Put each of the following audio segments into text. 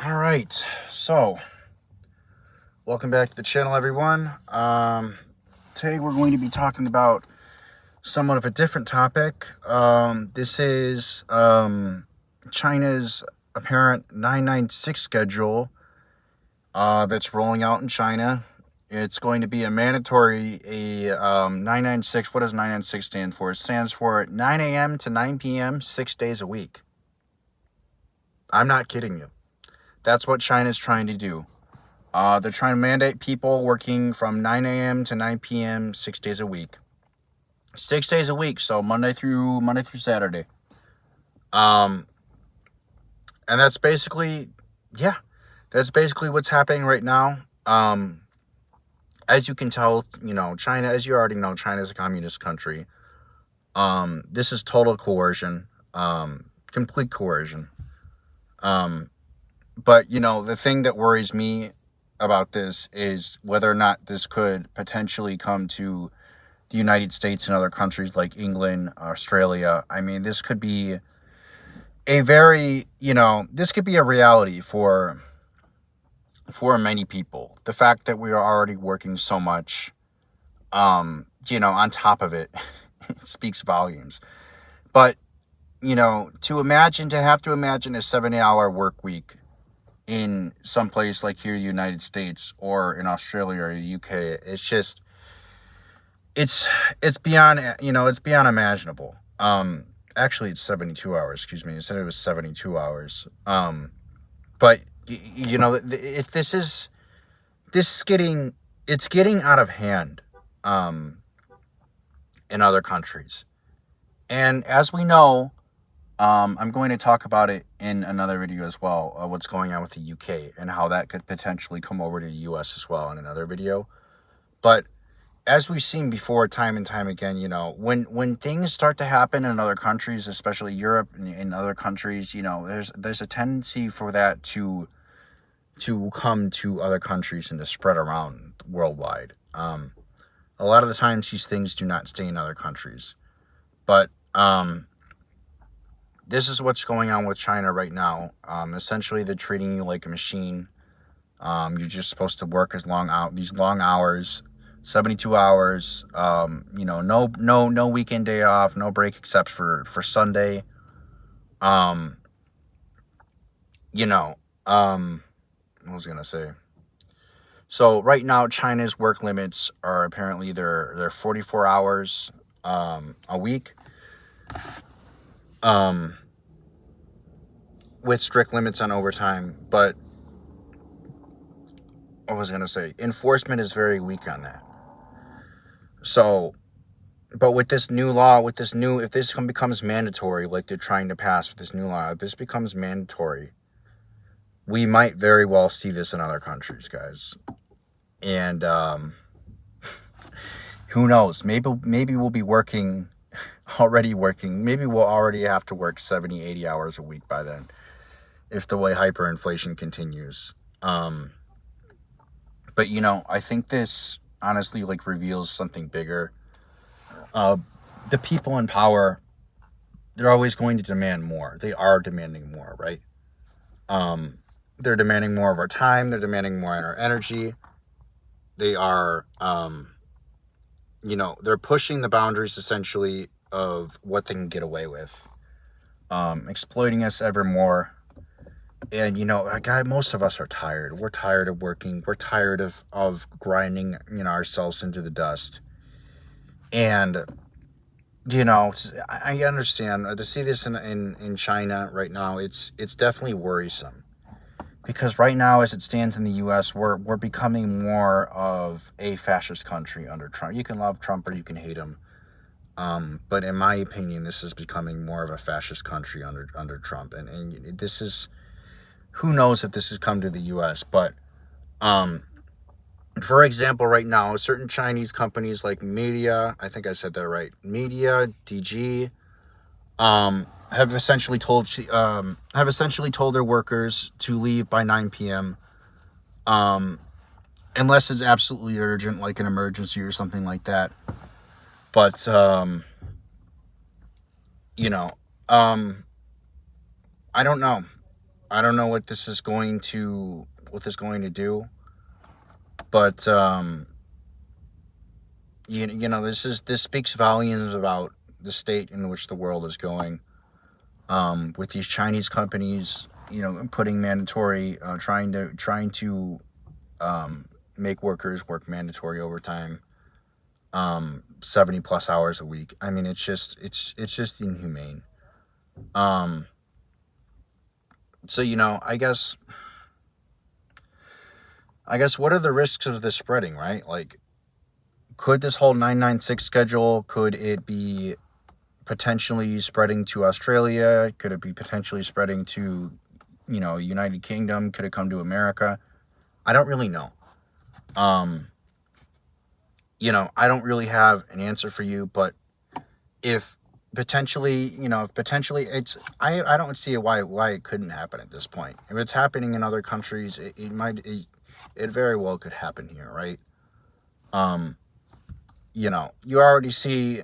All right, so welcome back to the channel, everyone. Today we're going to be talking about somewhat of a different topic. This is China's apparent 996 schedule that's rolling out in China. It's going to be a mandatory 996. What does 996 stand for? It stands for 9 a.m. to 9 p.m. 6 days a week. I'm not kidding you. That's what China's trying to do. They're trying to mandate people working from 9 a.m. to 9 p.m. 6 days a week. 6 days a week, so Monday through Saturday. And that's basically what's happening right now. As you can tell, China, as you already know, China is a communist country. This is total coercion, complete coercion. But, the thing that worries me about this is whether or not this could potentially come to the United States and other countries like England, Australia. I mean, this could be a reality for many people. The fact that we are already working so much, on top of it, it speaks volumes. But, to have to imagine a 7-hour work week in some place like here in the United States or in Australia or the UK, it's beyond, it's beyond imaginable. Actually it's 72 hours, excuse me. It said it was 72 hours. But it's getting out of hand, in other countries. And as we know, I'm going to talk about it in another video as well, what's going on with the UK and how that could potentially come over to the US as well in another video. But as we've seen before, time and time again, when things start to happen in other countries, especially Europe and in other countries, there's a tendency for that to come to other countries and to spread around worldwide. A lot of the times these things do not stay in other countries. But this is what's going on with China right now. Essentially, they're treating you like a machine. You're just supposed to work these long hours, 72 hours. No weekend day off, no break except for Sunday. What was I gonna say? So right now, China's work limits are apparently they're 44 hours a week. With strict limits on overtime, but what was I going to say? Enforcement is very weak on that. So, but with this new law, if this becomes mandatory, like they're trying to pass with this new law, if this becomes mandatory, we might very well see this in other countries, guys. And who knows? Maybe we'll be already working. Maybe we'll already have to work 70, 80 hours a week by then, if the way hyperinflation continues. But I think this honestly reveals something bigger. The people in power, they're always going to demand more. They are demanding more, right? They're demanding more of our time. They're demanding more of our energy. They are, they're pushing the boundaries essentially of what they can get away with, exploiting us ever more. And, most of us are tired. We're tired of working. We're tired of grinding, ourselves into the dust. And, I understand. To see this in China right now, it's definitely worrisome. Because right now, as it stands in the U.S., we're becoming more of a fascist country under Trump. You can love Trump or you can hate him. But in my opinion, this is becoming more of a fascist country under Trump. And this is... Who knows if this has come to the U.S., but, for example, right now, certain Chinese companies like Media, I think I said that right, Media, DG, have essentially told their workers to leave by 9 p.m., unless it's absolutely urgent, like an emergency or something like that. But, I don't know. I don't know what this is going to do, but you know, this speaks volumes about the state in which the world is going. With these Chinese companies, you know, putting mandatory, trying to make workers work mandatory overtime, 70 plus hours a week. I mean, it's just inhumane. So, you know, I guess what are the risks of this spreading, right? Like, could this whole 996 schedule, could it be potentially spreading to Australia? Could it be potentially spreading to, you know, United Kingdom? Could it come to America? I don't really know. You know, I don't really have an answer for you, but if potentially, you know, if potentially it's, I don't see why it couldn't happen at this point. If it's happening in other countries, it very well could happen here, right? You know, you already see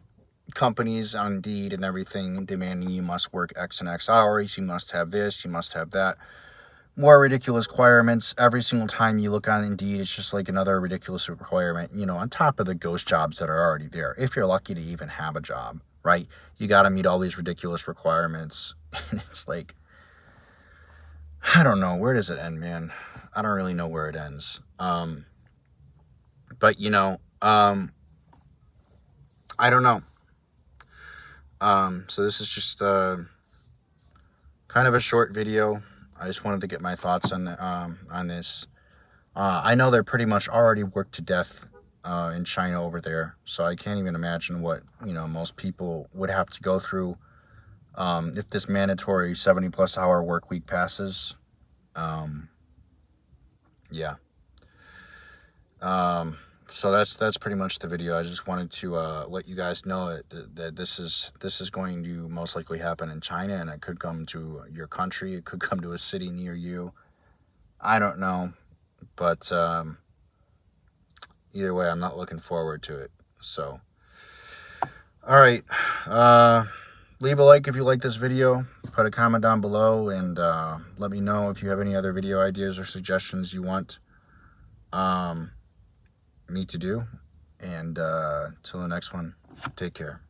companies on Indeed and everything demanding you must work X and X hours, you must have this, you must have that. More ridiculous requirements. Every single time you look on Indeed, it's just like another ridiculous requirement, you know, on top of the ghost jobs that are already there. If you're lucky to even have a job, right? You got to meet all these ridiculous requirements. And it's like, I don't know. Where does it end, man? I don't really know where it ends. But, you know, I don't know. So this is just kind of a short video. I just wanted to get my thoughts on this. I know they're pretty much already worked to death in China over there, so I can't even imagine what, you know, most people would have to go through if this mandatory 70+ hour work week passes. Yeah. So that's pretty much the video. I just wanted to let you guys know that this is going to most likely happen in China, and it could come to your country. It could come to a city near you. I don't know, but either way, I'm not looking forward to it. So, all right, leave a like if you like this video. Put a comment down below, and let me know if you have any other video ideas or suggestions you want me to do. And till the next one, take care.